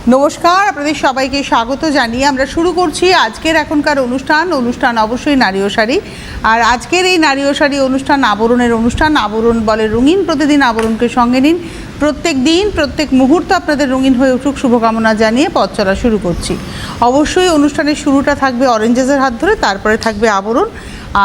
নমস্কার, আপনাদের সবাইকে স্বাগত জানিয়ে আমরা শুরু করছি আজকের এখনকার অনুষ্ঠান অবশ্যই নারী ও শাড়ি। আর আজকের এই নারী ও শাড়ি অনুষ্ঠান আবরণের অনুষ্ঠান। আবরণ বলে রঙিন, প্রতিদিন আবরণকে সঙ্গে নিন। প্রত্যেক দিন প্রত্যেক মুহূর্ত আপনাদের রঙিন হয়ে উঠুক শুভকামনা জানিয়ে পথ চলা শুরু করছি। অবশ্যই অনুষ্ঠানের শুরুটা থাকবে অরেঞ্জেসের হাত ধরে, তারপরে থাকবে আবরণ।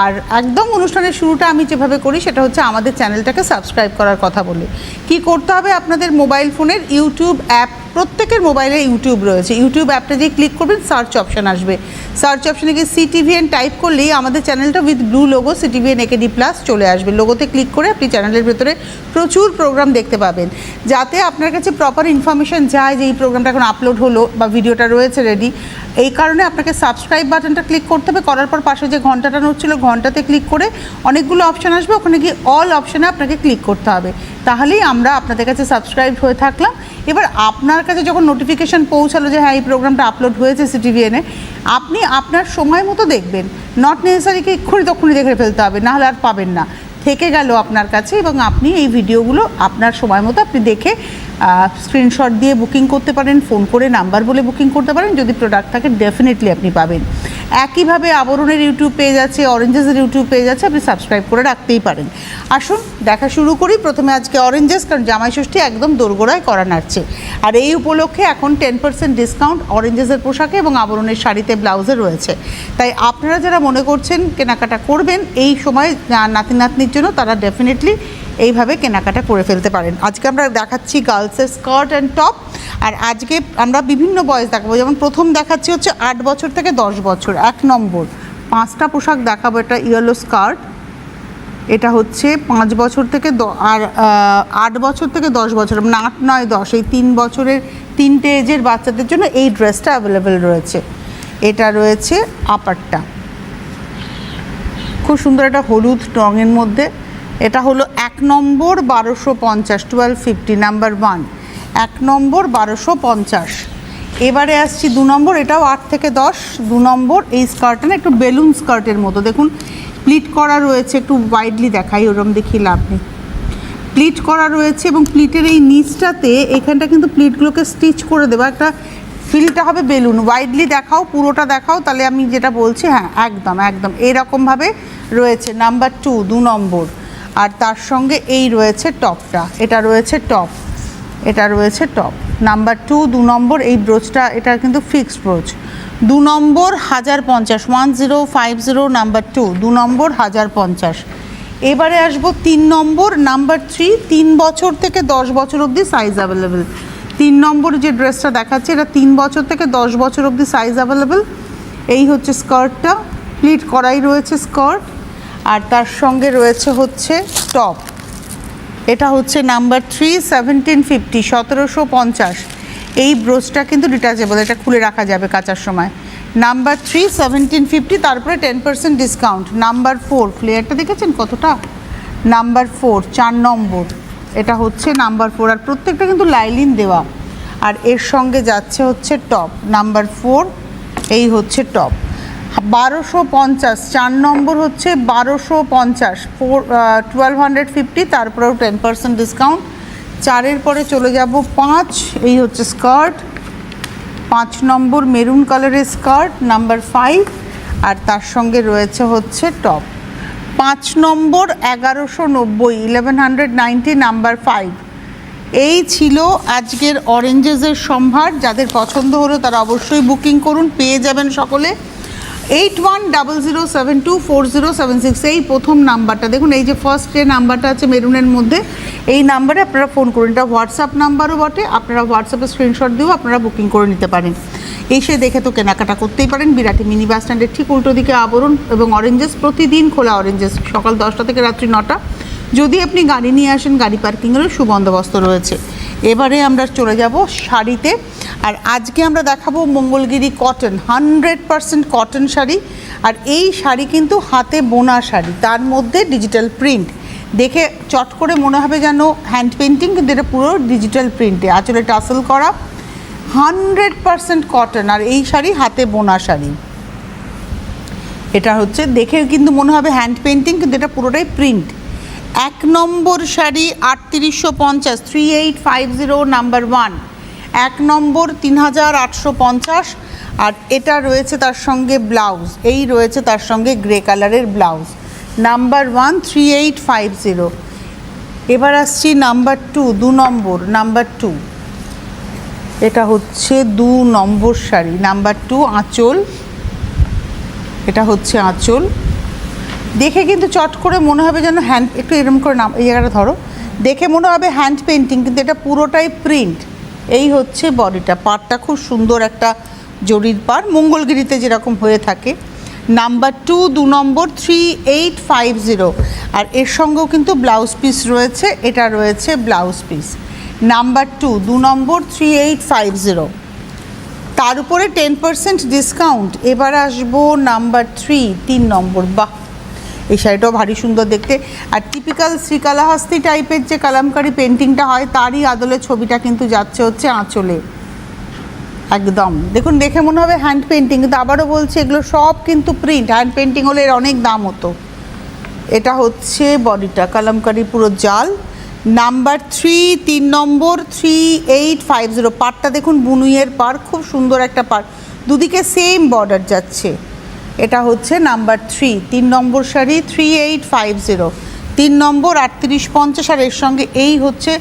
আর একদম অনুষ্ঠানের শুরুটা আমি যেভাবে করি সেটা হচ্ছে আমাদের চ্যানেলটাকে সাবস্ক্রাইব করার কথা বলে। কি করতে হবে, আপনাদের মোবাইল ফোনের ইউটিউব অ্যাপ, প্রত্যেকের মোবাইলে ইউটিউব রয়েছে, ইউটিউব অ্যাপটা যে ক্লিক করবেন সার্চ অপশান আসবে, সার্চ অপশানে গিয়ে CTVN টাইপ করলেই আমাদের চ্যানেলটা with blue logo CTVN AKD+ চলে আসবে। লোগোতে ক্লিক করে আপনি চ্যানেলের ভেতরে প্রচুর প্রোগ্রাম দেখতে পাবেন, যাতে আপনার কাছে প্রপার ইনফরমেশান যায় যে এই প্রোগ্রামটা এখন আপলোড হলো বা ভিডিওটা রয়েছে রেডি। এই কারণে আপনাকে সাবস্ক্রাইব বাটনটা ক্লিক করতে হবে। করার পর পাশে যে ঘন্টাটা নড়ছিল ঘন্টাতে ক্লিক করে অনেকগুলো অপশান আসবে, ওখানে গিয়ে অল অপশানে আপনাকে ক্লিক করতে হবে। তাহলেই আমরা আপনাদের কাছে সাবস্ক্রাইব হয়ে থাকলাম। এবার আপনার কাছে যখন নোটিফিকেশান পৌঁছালো যে হ্যাঁ এই প্রোগ্রামটা আপলোড হয়েছে CTVN-এ, আপনি আপনার সময় মতো দেখবেন। নট নেসেসারি কি এক্ষুনি তখনই দেখে ফেলতে হবে, নাহলে আর পাবেন না, থেকে গেল আপনার কাছে। এবং আপনি এই ভিডিওগুলো আপনার সময় মতো আপনি দেখে স্ক্রিনশট দিয়ে বুকিং করতে পারেন, ফোন করে নাম্বার বলে বুকিং করতে পারেন। যদি প্রোডাক্ট থাকে ডেফিনেটলি আপনি পাবেন। একইভাবে আবরণের ইউটিউব পেজ আছে, অরেঞ্জেসের ইউটিউব পেজ আছে, আপনি সাবস্ক্রাইব করে রাখতেই পারেন। আসুন দেখা শুরু করি। প্রথমে আজকে অরেঞ্জেস, কারণ জামাই ষষ্ঠী একদম দোরগোড়ায় করা নাড়ছে। আর এই উপলক্ষে এখন 10% ডিসকাউন্ট অরেঞ্জেসের পোশাকে এবং আবরণের শাড়িতে ব্লাউজে রয়েছে। তাই আপনারা যারা মনে করছেন কেনাকাটা করবেন এই সময় নাতি নাতনির জন্য, তারা ডেফিনেটলি এইভাবে কেনাকাটা করে ফেলতে পারেন। আজকে আমরা দেখাচ্ছি গার্লসের স্কার্ট অ্যান্ড টপ। আর আজকে আমরা বিভিন্ন বয়স দেখাবো। যেমন প্রথম দেখাচ্ছি হচ্ছে 8 বছর থেকে 10 বছর, 1 নম্বর 5টা পোশাক দেখাবো। এটা ইয়েলো স্কার্ট, এটা হচ্ছে 5 বছর থেকে আর 8 বছর থেকে 10 বছর, মানে 8, 9, 10 এই 3 বছরের 3টে এজের বাচ্চাদের জন্য এই ড্রেসটা অ্যাভেলেবেল রয়েছে। এটা রয়েছে আপারটা, খুব সুন্দর একটা হলুদ রঙের মধ্যে। এটা হলো 1 নম্বর 1250, 1250 নাম্বার 1, 1 নম্বর 1250। এবারে আসছি 2 নম্বর, এটাও 8 থেকে 10, 2 নম্বর। এই স্কার্টটা না একটু বেলুন স্কার্টের মতো, দেখুন প্লিট করা রয়েছে, একটু ওয়াইডলি দেখাই, ওরম দেখিয়ে লাভ নেই। প্লিট করা রয়েছে এবং প্লিটের এই নিচটাতে এখানটা কিন্তু প্লিটগুলোকে স্টিচ করে দেবো, একটা ফিলটা হবে বেলুন। ওয়াইডলি দেখাও, পুরোটা দেখাও, তাহলে আমি যেটা বলছি হ্যাঁ একদম একদম এইরকমভাবে রয়েছে। নাম্বার 2, 2 নম্বর। আর তার সঙ্গে এই রয়েছে টপটা, এটা রয়েছে টপ, এটা রয়েছে টপ। নাম্বার 2, 2 নম্বর। এই ব্রোচটা, এটা কিন্তু ফিক্সড ব্রোচ। 2 নম্বর 1050, 1050 নাম্বার 2, 2 নম্বর 1050। এবারে আসবো 3 নম্বর, নাম্বার 3, 3 বছর থেকে 10 বছর অবধি সাইজ অ্যাভেলেবেল। 3 নম্বর যে ড্রেসটা দেখাচ্ছে এটা 3 বছর থেকে 10 বছর অবধি সাইজ অ্যাভেলেবেল। এই হচ্ছে স্কার্টটা, প্লিট করাই রয়েছে স্কার্ট, আর তার সঙ্গে রয়েছে হচ্ছে টপ। এটা হচ্ছে নাম্বার 3, 1750, 1750। এই ব্রোচটা কিন্তু ডিটাচেবল, এটা খুলে রাখা যাবে কাচার সময়। নাম্বার 3, 1750, তারপরে 10% ডিসকাউন্ট। নাম্বার 4, ফ্লেয়ারটা দেখেছেন কতটা, নাম্বার 4, 4 নম্বর। এটা হচ্ছে নাম্বার 4, আর প্রত্যেকটা কিন্তু লাইলিন দেওয়া। আর এর সঙ্গে যাচ্ছে হচ্ছে টপ, নাম্বার 4, এই হচ্ছে টপ। 1250, 4 নম্বর হচ্ছে 1250, 1250, তারপরেও 10% ডিসকাউন্ট। 4-এর পরে চলে যাব 5, এই হচ্ছে স্কার্ট, 5 নম্বর মেরুন কালারের স্কার্ট, নাম্বার 5, আর তার সঙ্গে রয়েছে হচ্ছে টপ। 5 নম্বর 1190, 1190, নাম্বার 5। এই ছিল আজকের অরেঞ্জেসের সম্ভার। যাদের পছন্দ হলো তারা অবশ্যই বুকিং করুন, পেয়ে যাবেন সকলে। 8100724076, এই প্রথম নাম্বারটা দেখুন, এই যে ফার্স্ট যে নাম্বারটা আছে মেরুনের মধ্যে, এই নাম্বারে আপনারা ফোন করুন। এটা হোয়াটসঅ্যাপ নাম্বারও বটে, আপনারা হোয়াটসঅ্যাপে স্ক্রিনশট দিয়েও আপনারা বুকিং করে নিতে পারেন। এসে দেখে তো কেনাকাটা করতেই পারেন। বিরাটি মিনি বাস স্ট্যান্ডের ঠিক উল্টো দিকে আবরণ এবং অরেঞ্জেস, প্রতিদিন খোলা অরেঞ্জেস, সকাল 10টা থেকে রাত্রি 9টা। যদি আপনি গাড়ি নিয়ে আসেন গাড়ি পার্কিংয়েরও সুবন্দোবস্ত রয়েছে। এবারে আমরা চলে যাব শাড়িতে। আর আজকে আমরা দেখাবো মঙ্গলগিরি কটন, 100% কটন শাড়ি। আর এই শাড়ি কিন্তু হাতে বোনা শাড়ি, তার মধ্যে ডিজিটাল প্রিন্ট। দেখে চট করে মনে হবে যেন হ্যান্ড পেন্টিং, কিন্তু এটা পুরো ডিজিটাল প্রিন্টে, আঁচলে টাসেল করা, 100% কটন। আর এই শাড়ি হাতে বোনা শাড়ি, এটা হচ্ছে দেখে কিন্তু মনে হবে হ্যান্ড পেন্টিং, কিন্তু এটা পুরোটাই প্রিন্ট। 1 নম্বর শাড়ি 3850, 3850 নাম্বার 1, 1 নম্বর 3850, আর এটা রয়েছে তার সঙ্গে ব্লাউজ, এই রয়েছে তার সঙ্গে গ্রে কালারের ব্লাউজ। নাম্বার 1 3850। এবার আসছি নাম্বার 2, 2 নম্বর, নাম্বার 2। এটা হচ্ছে 2 নম্বর শাড়ি, নাম্বার 2। আঁচল, এটা হচ্ছে আঁচল। দেখে কিন্তু চট করে মনে হবে যেন হ্যান্ড, একটু এরকম করে নাম, এই জায়গাটা ধরো, দেখে মনে হবে হ্যান্ড পেন্টিং, কিন্তু এটা পুরোটাই প্রিন্ট। এই হচ্ছে বডিটা, পাড়টা খুব সুন্দর একটা জরির পাড়, মঙ্গলগিরিতে যেরকম হয়ে থাকে। নাম্বার 2, 2 নম্বর 3850, আর এর সঙ্গেও কিন্তু ব্লাউজ পিস রয়েছে, এটা রয়েছে ব্লাউজ পিস। নাম্বার 2, 2 নম্বর 3850, তার উপরে 10% ডিসকাউন্ট। এবার আসবো নাম্বার 3, 3 নম্বর। বাহ, এই শাড়িটাও ভারী সুন্দর দেখতে, আর টিপিক্যাল শ্রীকালাহস্তি টাইপের যে কালামকারি পেন্টিংটা হয় তারই আদলে ছবিটা কিন্তু যাচ্ছে হচ্ছে আঁচলে। একদম দেখুন, দেখে মনে হবে হ্যান্ড পেন্টিং, কিন্তু আবারও বলছি এগুলো সব কিন্তু প্রিন্ট। হ্যান্ড পেন্টিং হলে এর অনেক দাম হতো। এটা হচ্ছে বডিটা, কালামকারি পুরো জাল। নাম্বার 3, 3 নম্বর 3850, পাড়টা দেখুন বুনুইয়ের পাড়, খুব সুন্দর একটা পাড়, দুদিকে সেম বর্ডার যাচ্ছে। এটা হচ্ছে নাম্বার 3, 3 নম্বর শাড়ি 3850, 3 নম্বর 3850, আর এর সঙ্গে এই হচ্ছে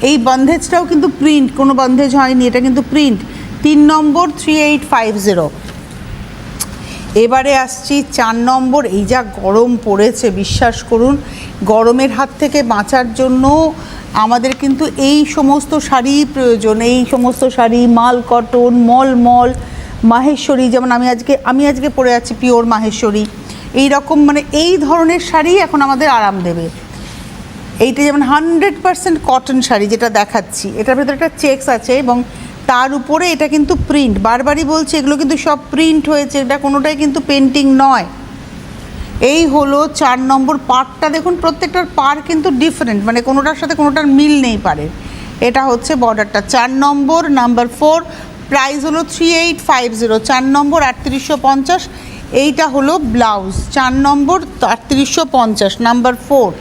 এই বন্ধেজটাও কিন্তু প্রিন্ট, কোনো বন্ধেজ হয়নি, এটা কিন্তু প্রিন্ট। 3 নম্বর 3850। এবারে আসছি 4 নম্বর। এই যা গরম পড়েছে, বিশ্বাস করুন, গরমের হাত থেকে বাঁচার জন্য আমাদের কিন্তু এই সমস্ত শাড়ি প্রয়োজন। এই সমস্ত শাড়ি, মাল কটন, মলমল, মাহেশ্বরী, যেমন আমি আজকে পরে আছি পিওর মাহেশ্বরী, এই রকম মানে এই ধরনের শাড়ি এখন আমাদের আরাম দেবে। এইটা যেমন 100% কটন শাড়ি যেটা দেখাচ্ছি, এটার ভেতরে একটা চেকস আছে এবং তার উপরে এটা কিন্তু প্রিন্ট। বারবারই বলছি এগুলো কিন্তু সব প্রিন্ট হয়েছে, এটা কোনোটাই কিন্তু পেন্টিং নয়। এই হলো 4 নম্বর। পাড়টা দেখুন, প্রত্যেকটার পাড় কিন্তু ডিফারেন্ট, মানে কোনোটার সাথে কোনোটার মিল নেই পারে। এটা হচ্ছে বর্ডারটা। 4 নম্বর, নাম্বার 4, প্রাইস হলো 3850, 4 নম্বর 3850। এইটা হলো ব্লাউজ, 4 নম্বর 3850, নাম্বার 4।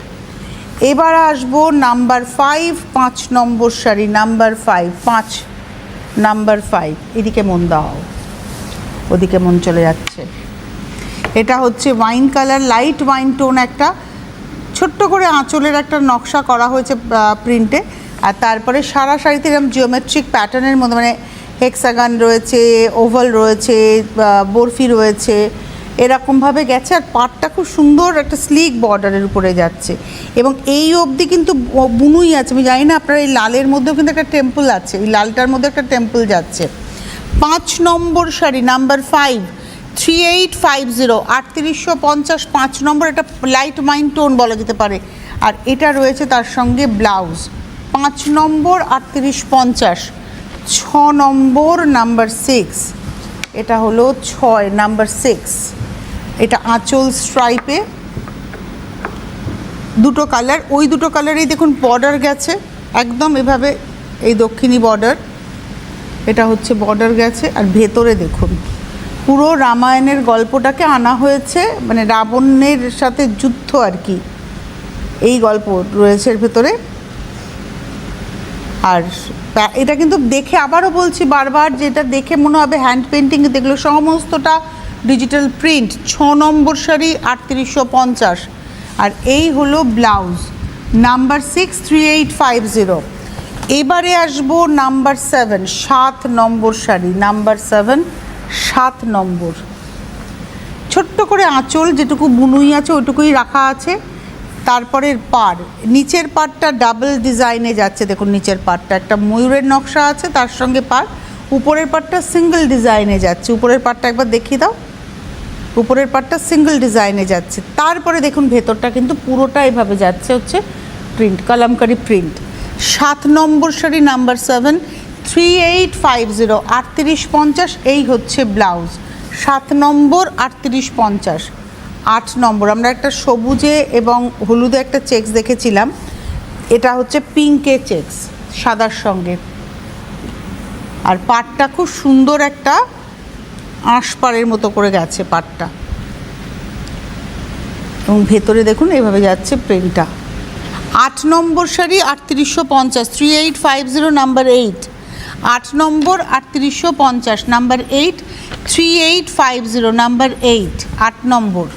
এবার আসবো নাম্বার 5, 5 নম্বর শাড়ি, নাম্বার 5, নাম্বার 5। এদিকে মন দাও, ওদিকে মন চলে যাচ্ছে। এটা হচ্ছে wine colour, light wine tone, একটা ছোট্ট করে আঁচলের একটা নকশা করা হয়েছে প্রিন্টে, আর তারপরে সারা শাড়িতে এরকম জিওমেট্রিক প্যাটার্নের মধ্যে, মানে হেক্সাগান রয়েছে, ওভাল রয়েছে, বরফি রয়েছে, এরকমভাবে গেছে। আর পাড়টা খুব সুন্দর একটা স্লিক বর্ডারের উপরে যাচ্ছে, এবং এই অবধি কিন্তু বুনুই আছে। আমি জানি না আপনার এই লালের মধ্যেও কিন্তু একটা টেম্পল আছে, এই লালটার মধ্যে একটা টেম্পল যাচ্ছে। 5 নম্বর শাড়ি, নাম্বার 5, 3850, 3850, 5 নম্বর। এটা লাইট ওয়াইন টোন বলা যেতে পারে, আর এটা রয়েছে তার সঙ্গে ব্লাউজ। 5 নম্বর 3850, 6 নম্বর, নাম্বার 6। এটা হলো 6, নাম্বার 6। এটা আঁচল স্ট্রাইপে, দুটো কালার, ওই দুটো কালারেই দেখুন বর্ডার গেছে একদম এভাবে, এই দক্ষিণী বর্ডার, এটা হচ্ছে বর্ডার গেছে। আর ভেতরে দেখুন পুরো রামায়ণের গল্পটাকে আনা হয়েছে, মানে রাবণের সাথে যুদ্ধ আর কি, এই গল্প রয়েছে এর ভেতরে। আর এটা কিন্তু দেখে, আবারও বলছি বারবার, যেটা দেখে মনে হবে হ্যান্ড পেন্টিং, দেখলো সমস্তটা ডিজিটাল প্রিন্ট। 6 নম্বর শাড়ি 3850, আর এই হলো ব্লাউজ, নাম্বার 6, 3850। এবারে আসবো নাম্বার 7, 7 নম্বর শাড়ি, নাম্বার 7, 7 নম্বর। ছোট্ট করে আঁচল, যেটুকু বুনুই আছে ওইটুকুই রাখা আছে। তারপরে পাড়, নিচের পাড়টা ডাবল ডিজাইনে যাচ্ছে, দেখুন নিচের পাড়টা একটা ময়ূরের নকশা আছে, তার সঙ্গে পাড়। উপরের পাড়টা সিঙ্গেল ডিজাইনে যাচ্ছে, উপরের পাড়টা একবার দেখিয়ে দাও, উপরের পাড়টা সিঙ্গেল ডিজাইনে যাচ্ছে। তারপরে দেখুন ভেতরটা কিন্তু পুরোটা এভাবে যাচ্ছে হচ্ছে প্রিন্ট, কালামকারি প্রিন্ট। 7 নম্বর শাড়ি, নাম্বার 7, 3850, 3850। এই হচ্ছে ব্লাউজ, 7 নম্বর 3850। 8 নম্বর, আমরা একটা সবুজে এবং হলুদে একটা চেকস দেখেছিলাম, এটা হচ্ছে পিঙ্কে চেকস সাদার সঙ্গে, আর পাড়টা খুব সুন্দর একটা আঁশপাড়ের মতো করে গেছে পাড়টা, এবং ভেতরে দেখুন এভাবে যাচ্ছে প্রিন্টটা। 8 নম্বর শাড়ি 3850, 3850, নাম্বার 8। 8 নম্বর 3850, নাম্বার 8 3850, নাম্বার 8 8 নম্বর।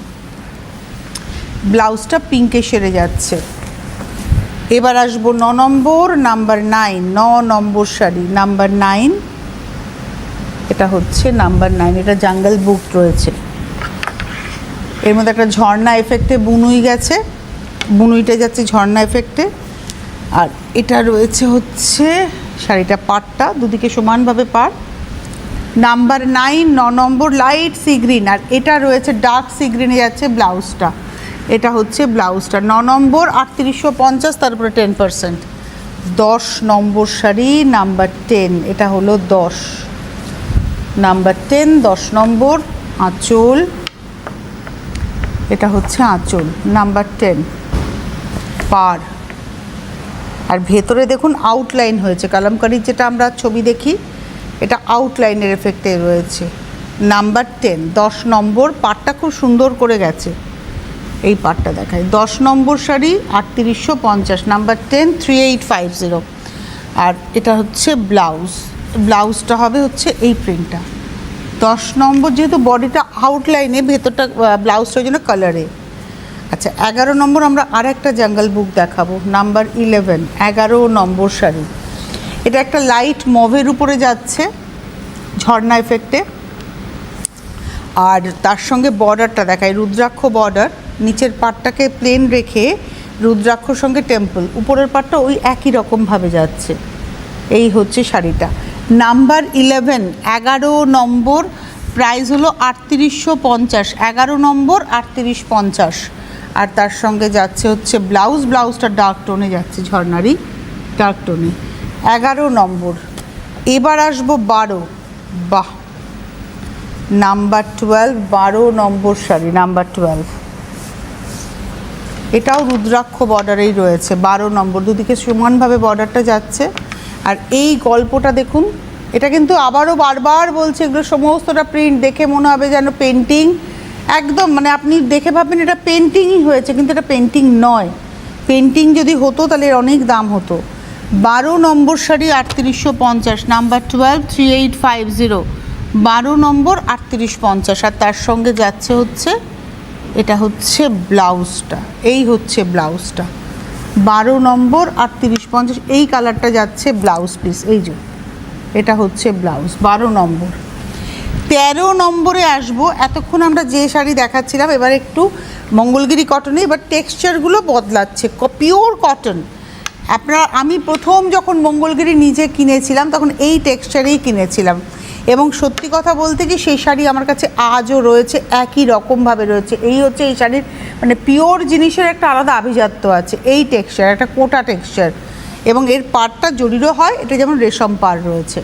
ব্লাউজটা পিঙ্কে সেরে যাচ্ছে। এবার আসবো 9 নম্বর, নাম্বার 9, 9 নম্বর শাড়ি, নাম্বার 9। এটা হচ্ছে নাম্বার 9, এটা জাঙ্গল বুক রয়েছে। এর মধ্যে একটা ঝর্ণা এফেক্টে বুনুই গেছে, বুনুইটা যাচ্ছে ঝর্ণা এফেক্টে। আর এটা রয়েছে হচ্ছে শাড়িটা পাড়টা দুদিকে সমানভাবে পাড়। নাম্বার 9, 9 নম্বর লাইট সি গ্রিন, আর এটা রয়েছে ডার্ক সি গ্রিনে যাচ্ছে ব্লাউজটা। এটা হচ্ছে ব্লাউজটা 9 নম্বর 3850, তারপরে 10%। 10 নম্বর শাড়ি, নাম্বার 10, এটা হলো 10 নাম্বার 10, 10 নম্বর। আঁচল, এটা হচ্ছে আঁচল, নাম্বার 10 পাড়। আর ভেতরে দেখুন আউটলাইন হয়েছে, কালামকারীর যেটা আমরা ছবি দেখি এটা আউটলাইনের এফেক্টে রয়েছে। নাম্বার 10, 10 নম্বর। পাড়টা খুব সুন্দর করে গেছে, এই পাড়টা দেখায়। 10 নম্বর শাড়ি 3850, নাম্বার 10 3850। আর এটা হচ্ছে ব্লাউজ, ব্লাউজটা হবে হচ্ছে এই প্রিন্টটা। 10 নম্বর যেহেতু বডিটা আউটলাইনে, ভেতরটা ব্লাউজটার জন্য কালারে। আচ্ছা 11 নম্বর আমরা আর একটা জাঙ্গল বুক দেখাবো, নাম্বার 11, 11 নম্বর শাড়ি। এটা একটা লাইট মভের উপরে যাচ্ছে ঝর্ণা এফেক্টে। আর তার সঙ্গে বর্ডারটা দেখায়, রুদ্রাক্ষ বর্ডার। নিচের পাটটাকে প্লেন রেখে রুদ্রাক্ষর সঙ্গে টেম্পল, উপরের পাটটা ওই একই রকমভাবে যাচ্ছে। এই হচ্ছে শাড়িটা। নাম্বার 11, 11 নম্বর, প্রাইস হলো 3850, 11 নম্বর 3850। আর তার সঙ্গে যাচ্ছে হচ্ছে ব্লাউজ, ব্লাউজটা ডার্ক টোনে যাচ্ছে, ঝর্ণারই ডার্ক টোনে। 11 নম্বর। এবার আসবো 12, বাহ, নাম্বার 12, 12 নম্বর শাড়ি, নাম্বার 12। এটাও রুদ্রাক্ষ বর্ডারেই রয়েছে, 12 নম্বর, দুদিকে সমানভাবে বর্ডারটা যাচ্ছে। আর এই গল্পটা দেখুন, এটা কিন্তু আবারও বারবার বলছে, এগুলো সমস্তটা প্রিন্ট দেখে মনে হবে যেন পেন্টিং, একদম মানে আপনি দেখে ভাববেন এটা পেন্টিংই হয়েছে, কিন্তু এটা পেন্টিং নয়। পেন্টিং যদি হতো তাহলে এর অনেক দাম হতো। 12 নম্বর শাড়ি 3850, নাম্বার 12 3850, 12 নম্বর 3850। আর তার সঙ্গে যাচ্ছে হচ্ছে, এটা হচ্ছে ব্লাউজটা, এই হচ্ছে ব্লাউজটা 12 নম্বর 3850। এই কালারটা যাচ্ছে ব্লাউজ পিস, এই যে এটা হচ্ছে ব্লাউজ 12 নম্বর। 13 নম্বরে আসবো। এতক্ষণ আমরা যে শাড়ি দেখাচ্ছিলাম, এবার একটু মঙ্গলগিরি কটনে, এবার টেক্সচারগুলো বদলাচ্ছে, পিওর কটন। আমি প্রথম যখন মঙ্গলগিরি নিজে কিনেছিলাম তখন এই টেক্সচারেই কিনেছিলাম, এবং সত্যি কথা বলতে কি সেই শাড়ি আমার কাছে আজও রয়েছে, একই রকমভাবে রয়েছে। এই হচ্ছে এই শাড়ির মানে পিওর জিনিসের একটা আলাদা আভিজাত্য আছে। এই টেক্সচার একটা কোটা টেক্সচার, এবং এর পাড়টা জরিরও হয়, এটা যেমন রেশম পাড় রয়েছে।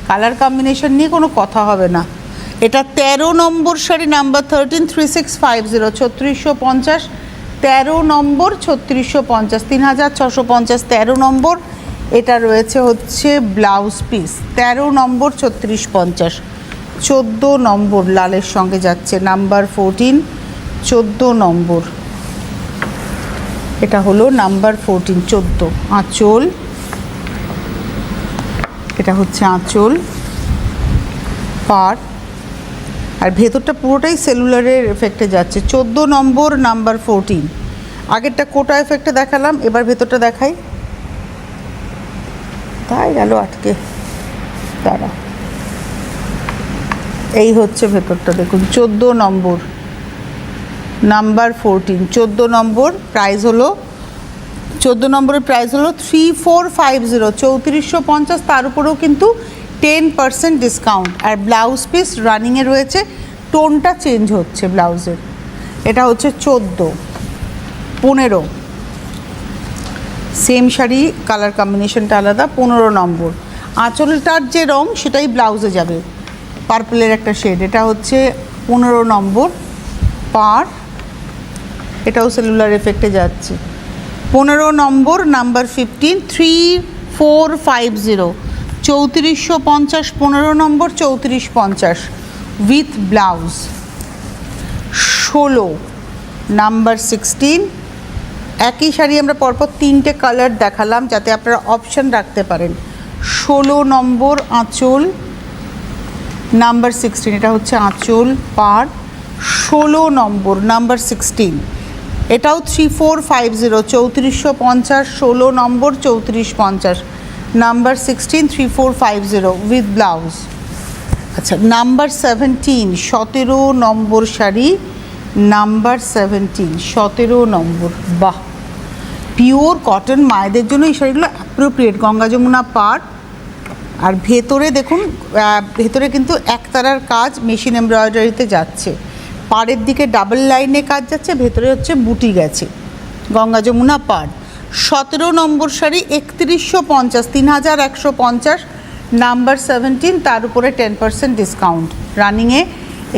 কালার কম্বিনেশন নিয়ে কোনো কথা হবে না। এটা 13 নম্বর শাড়ি, নাম্বার 13 3650, 3650, 13 নম্বর 3650, 3650, 13 নম্বর। এটা রয়েছে হচ্ছে ব্লাউজ পিস, 13 নম্বর 3650। 14 নম্বর লালের সঙ্গে যাচ্ছে, নাম্বার 14, 14 নম্বর। এটা হলো নাম্বার 14, 14। আঁচল, এটা হচ্ছে আঁচল, পাড়। আর ভেতরটা পুরোটাই সেলুলারের এফেক্টে যাচ্ছে। 14 নম্বর, নাম্বার 14। আগেরটা কোটা এফেক্টে দেখালাম, এবার ভেতরটা দেখাই। তাই গেল আটকে, দাঁড়া। এই হচ্ছে ভেতরটা দেখুন, 14 নম্বর, নাম্বার 14, 14 নম্বর। প্রাইস হলো 14 নম্বরের প্রাইস হলো 3450, 3450। তার উপরেও কিন্তু 10% ডিসকাউন্ট। আর ব্লাউজ পিস রানিংয়ে রয়েছে, টোনটা চেঞ্জ হচ্ছে ব্লাউজের। এটা হচ্ছে 14, 15। সেম শাড়ি, কালার কম্বিনেশনটা আলাদা। 15 নম্বর। আঁচলটার যে রং সেটাই ব্লাউজে যাবে, পার্পলের একটা শেড। এটা হচ্ছে 15 নম্বর, পাড়। এটাও সেলুলার এফেক্টে যাচ্ছে। 15 নম্বর, নাম্বার 15, 3450, 3450, 15 নম্বর 3450 উইথ ব্লাউজ। 16 নাম্বার 16। একই শাড়ি আমরা পরপর 3টে কালার দেখালাম যাতে আপনারা অপশান রাখতে পারেন। 16 নম্বর আঁচল, নাম্বার 16, এটা হচ্ছে আঁচল পার 16 নম্বর, নাম্বার 16, এটাও 3450, 3450, 16 নম্বর 3450, নাম্বার 16, 3450 উইথ ব্লাউজ। আচ্ছা, নাম্বার 17, 17 নম্বর শাড়ি, নাম্বার 17, 17 নম্বর। বাহ, পিওর কটন, মায়েদের জন্য এই শাড়িগুলো অ্যাপ্রোপ্রিয়েট। গঙ্গা যমুনা পাড়, আর ভেতরে দেখুন, ভেতরে কিন্তু একতারার কাজ মেশিন এমব্রয়ডারিতে যাচ্ছে, পাড়ের দিকে ডাবল লাইনে কাজ যাচ্ছে, ভেতরে হচ্ছে বুটি গেছে। গঙ্গা যমুনা পাড়, 17 নম্বর শাড়ি, 3150, 3150, নাম্বার 17, তার উপরে 10% ডিসকাউন্ট রানিংয়ে।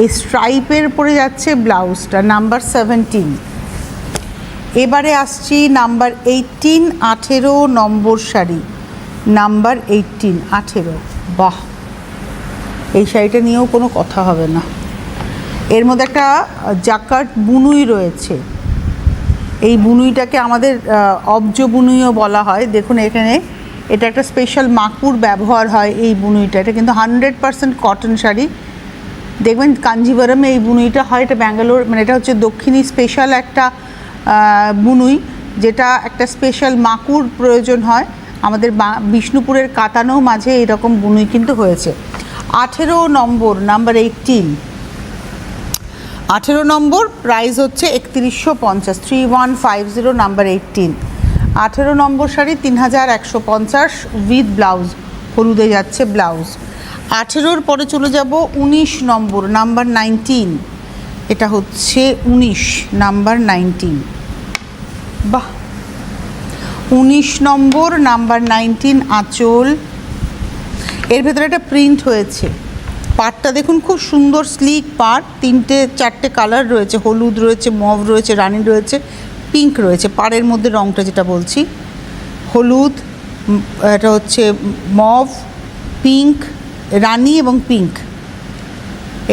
এই স্ট্রাইপের উপরে যাচ্ছে ব্লাউজটা, নাম্বার 17। এবারে আসছি নাম্বার 18, 18 নম্বর শাড়ি, নাম্বার 18, 18। বাহ, এই শাড়িটা নিয়েও কোনো কথা হবে না। এর মধ্যে একটা জাকার্ড বুনুই রয়েছে, এই বুনুইটাকে আমাদের অব্জ বুনুইও বলা হয়। দেখুন এখানে এটা একটা স্পেশাল মাকুর ব্যবহার হয় এই বুনুইটা, এটা কিন্তু 100% কটন শাড়ি। দেখবেন কাঞ্জিভারমে এই বুনুইটা হয়, এটা ব্যাঙ্গালোর, মানে এটা হচ্ছে দক্ষিণী স্পেশাল একটা বুনুই, যেটা একটা স্পেশাল মাকুর প্রয়োজন হয়। আমাদের বিষ্ণুপুরের কাতানেও মাঝে এইরকম বুনুই কিন্তু হয়েছে। 18 নম্বর, নাম্বার 18, 18 নম্বর, প্রাইস হচ্ছে 3150, 3150, number 18, 18 number sari 3150 with blouse, হলুদে যাচ্ছে ব্লাউজ। 18-র পরে চলে যাব 19 নম্বর, নাম্বার 19, এটা হচ্ছে 19, নাম্বার 19। বাহ, 19 নম্বর, নাম্বার 19, আঁচল, এর ভেতরে একটা প্রিন্ট হয়েছে। পাড়টা দেখুন, খুব সুন্দর স্লিক পাড়, 3-4টে কালার রয়েছে, হলুদ রয়েছে, মভ রয়েছে, রানী রয়েছে, পিঙ্ক রয়েছে। পাড়ের মধ্যে রঙটা যেটা বলছি, হলুদ, এটা হচ্ছে মভ, পিঙ্ক, রানী এবং পিঙ্ক।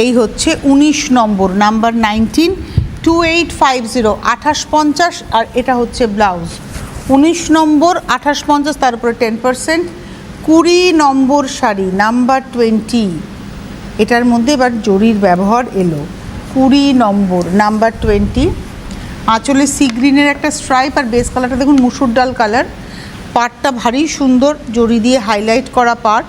এই হচ্ছে 19 নম্বর, নাম্বার 19, 2850, 2850, আর এটা হচ্ছে ব্লাউজ। 19 নম্বর, 2850, তার উপরে 10%। 20 নম্বর শাড়ি, নাম্বার 20, এটার মধ্যে এবার জরির ব্যবহার এলো। 20 নম্বর, নাম্বার 20, আঁচলে সি গ্রিনের একটা স্ট্রাইপ, আর বেস কালারটা দেখুন মুসুর ডাল কালার। পাড়টা ভারী সুন্দর, জরি দিয়ে হাইলাইট করা পাড়।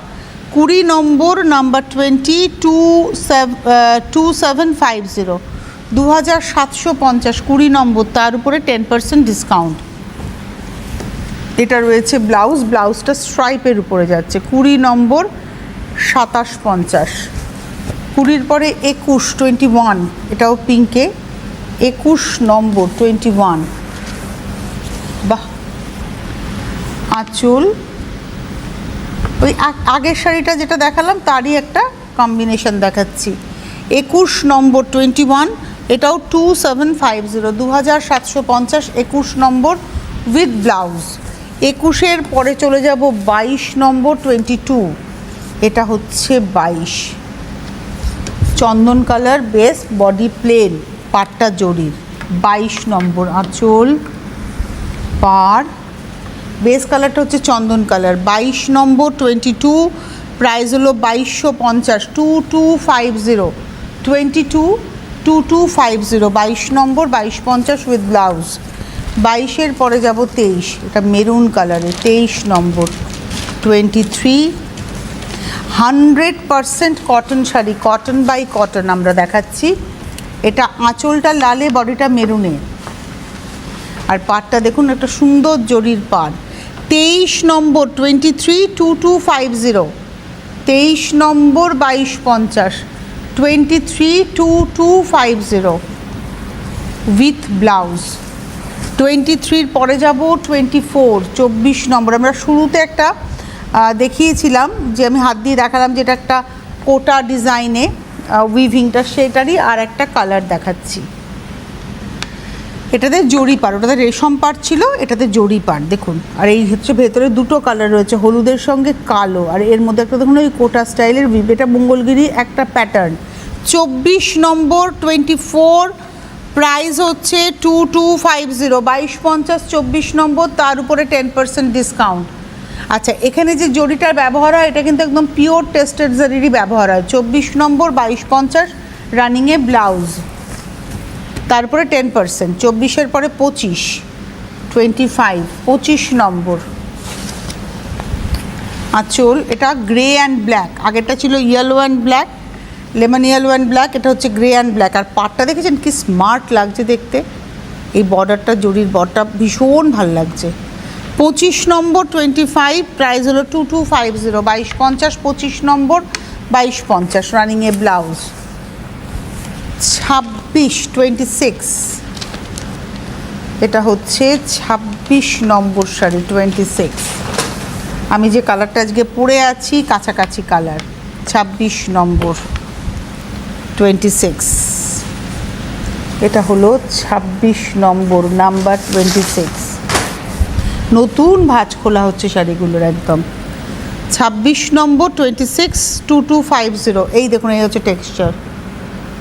20 নম্বর, নাম্বার 20, 2750, 2750, 20 নম্বর, তার উপরে 10% ডিসকাউন্ট। এটা রয়েছে ব্লাউজ, ব্লাউজটা স্ট্রাইপের উপরে যাচ্ছে। 20 নম্বর, 2750। 20-র পরে 21, 21, এটাও পিঙ্কে, 21 নম্বর, 21। বাহ, আঁচল, ওই আগের শাড়িটা যেটা দেখালাম তারই একটা কম্বিনেশন দেখাচ্ছি। 21 নম্বর, 21, এটাও 2750, 2750, 21 নম্বর উইথ ব্লাউজ। 21-এর পরে চলে যাব 22 নম্বর, 22, এটা হচ্ছে 22, চন্দন কালার বেস, বডি প্লেন, পাড়টা জরির। 22 নম্বর, আঁচল পাড়, বেস কালারটা হচ্ছে চন্দন কালার। 22 নম্বর, 22, প্রাইস হলো 2250, 2250, 2250, 22 নম্বর, 2250 উইথ ব্লাউজ। 22-এর পরে যাব 23, এটা মেরুন কালারে, 23 নম্বর, 23, 100% cotton sari, cotton by cotton আমরা দেখাচ্ছি। এটা আঁচলটা লালে, বডিটা মেরুনে, আর পাড়টা দেখুন একটা সুন্দর জরির পাড়। 23 নম্বর, 23, 2250, 23 নম্বর, 2250, 23, 2250 উইথ ব্লাউজ। 23-র পরে যাব 24, 24 নম্বর। আমরা শুরুতে একটা দেখিয়েছিলাম, যে আমি হাত দিয়ে দেখালাম, যেটা একটা কোটা ডিজাইনে উইভিংটা, সেটারই আর একটা কালার দেখাচ্ছি। এটাতে জরি পাড়, ওটাতে রেশম পাড় ছিল, এটাতে জরি পাড় দেখুন। আর এই হচ্ছে ভেতরে দুটো কালার রয়েছে, হলুদের সঙ্গে কালো, আর এর মধ্যে একটা দেখুন ওই কোটা স্টাইলের উইভ, এটা মঙ্গলগিরি একটা প্যাটার্ন। 24 নম্বর, 24, প্রাইস হচ্ছে 2250, 2250, 24 নম্বর, তার উপরে 10% ডিসকাউন্ট। আচ্ছা, এখানে যে জরিটার ব্যবহার হয় এটা কিন্তু একদম পিওর টেস্টেড জরিরই ব্যবহার হয়। 24 নম্বর 2250 রানিংয়ে ব্লাউজ, তারপরে 10%, 24-এর পরে 25, 25, 25 নম্বর আঁচল। এটা গ্রে অ্যান্ড ব্ল্যাক, আগেরটা ছিল yellow and black, lemon yellow and black, এটা হচ্ছে গ্রে অ্যান্ড ব্ল্যাক। আর পাটটা দেখেছেন কি স্মার্ট লাগছে দেখতে, এই বর্ডারটা, জরির বর্ডারটা ভীষণ ভালো লাগছে। 25 নম্বর 25, প্রাইস হলো 2250, 2250, 25 নম্বর 2250 রানিংয়ে ব্লাউজ। 26, এটা হচ্ছে 26 নম্বর শাড়ি 26। আমি যে কালারটা আজকে পরে আছি কাছাকাছি কালার, 26 নম্বর 26, এটা হলো 26 নম্বর নাম্বার 26। নতুন ভাঁজ খোলা হচ্ছে শাড়িগুলোর একদম। 26 নম্বর 26, 2250, এই দেখুন এই হচ্ছে টেক্সচার।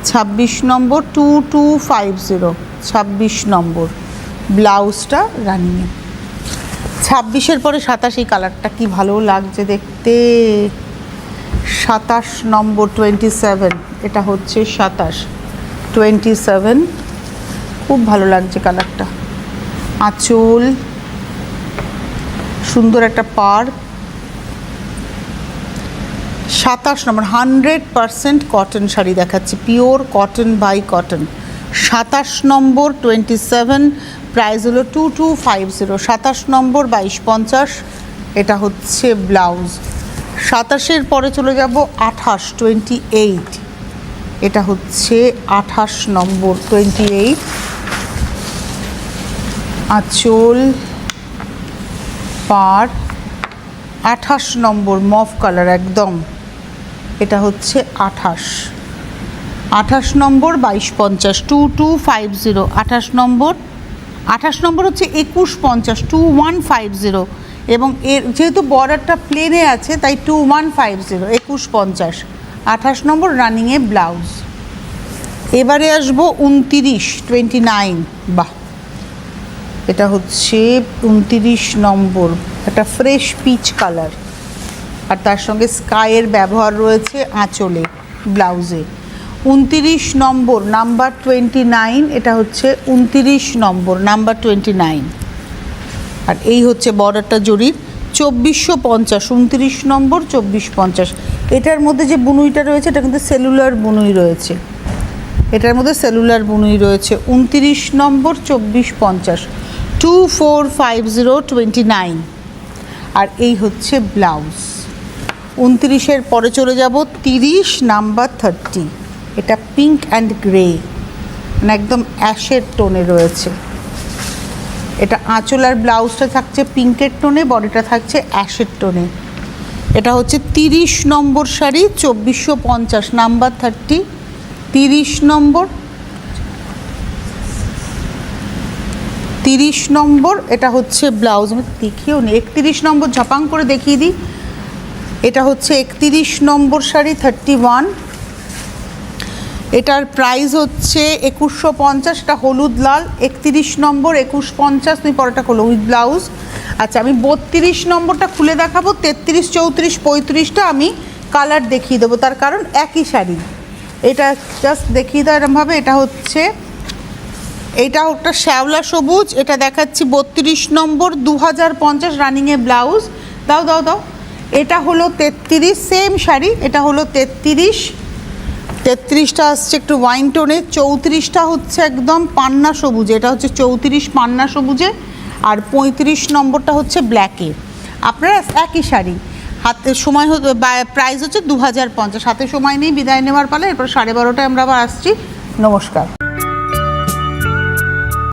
26 নম্বর 2250, 26 নম্বর ব্লাউজটা রানিংয়ে। 26-এর পরে 27, এই কালারটা কি ভালো লাগছে দেখতে। 27 নম্বর 27, এটা হচ্ছে 27, খুব ভালো লাগছে কালারটা। আঁচল সুন্দর একটা পাড়। 27 নম্বর 100% কটন শাড়ি দেখাচ্ছি, পিওর কটন বাই কটন। 27 নম্বর 27, প্রাইস হলো 2250, 27 নম্বর 2250, এটা হচ্ছে ব্লাউজ। 27-এর পরে চলে যাব 28, 28, এটা হচ্ছে 28 নম্বর 28, আঁচল পাড়। 28 নম্বর মভ কালার একদম, এটা হচ্ছে 28 নম্বর 2250, 2250, 28 নম্বর হচ্ছে 2150, 2150, এবং এর যেহেতু বর্ডারটা প্লেনে আছে তাই 2150, 2150, 28 নম্বর রানিংয়ে ব্লাউজ। এবারে আসবো 29, 29, বাহ, এটা হচ্ছে 29 নম্বর, একটা ফ্রেশ পিচ কালার, আর তার সঙ্গে স্কাইয়ের ব্যবহার রয়েছে আঁচলে, ব্লাউজে। 29 নম্বর নাম্বার 29, এটা হচ্ছে 29 নম্বর নাম্বার 29, আর এই হচ্ছে বর্ডারটা জরির। 2450, 29 নম্বর 2450। এটার মধ্যে যে বুনুইটা রয়েছে এটা কিন্তু সেলুলার বুনুই রয়েছে, এটার মধ্যে সেলুলার বুনুই রয়েছে। 29 নম্বর 2450, 2450, 29, আর এই হচ্ছে ব্লাউজ। 29-এর পরে চলে যাব 30 নাম্বার 30, এটা পিঙ্ক অ্যান্ড গ্রে, মানে একদম অ্যাশের টোনে রয়েছে। এটা আঁচল আর ব্লাউজটা থাকছে পিঙ্কের টোনে, বডিটা থাকছে অ্যাশের টোনে। এটা হচ্ছে 30 নম্বর শাড়ি, 2450 নাম্বার 30, 30 নম্বর, 30 নম্বর, এটা হচ্ছে ব্লাউজ। আমি দেখিও নি, 31 নম্বর ঝপাং করে দেখিয়ে দিই, এটা হচ্ছে 31 নম্বর শাড়ি 31, এটার প্রাইস হচ্ছে 2150, এটা হলুদ লাল। 31 নম্বর 2150, তুমি পরেটা খোলো উইথ ব্লাউজ। আচ্ছা, আমি 32 নম্বরটা খুলে দেখাবো, 33, 34, 35টা আমি কালার দেখিয়ে দেবো, তার কারণ একই শাড়ি। এটা জাস্ট দেখিয়ে দাও এরমভাবে। এটা হচ্ছে, এটা একটা শ্যাওলা সবুজ, এটা দেখাচ্ছি 32 নম্বর 2050 রানিংয়ে ব্লাউজ। দাও দাও দাও, এটা হলো 33, সেম শাড়ি, এটা হলো 33, 33টা আসছে একটু ওয়াইন টোনে, 34টা হচ্ছে একদম পান্না সবুজে, এটা হচ্ছে 34 পান্না সবুজে, আর 35 নম্বরটা হচ্ছে ব্ল্যাকে। আপনারা একই শাড়ি, হাতে সময় প্রাইস হচ্ছে 2050, হাতে সময় নেই, বিদায় নেওয়ার পালে। এরপর 12:30টায় আমরা আবার আসছি। নমস্কার।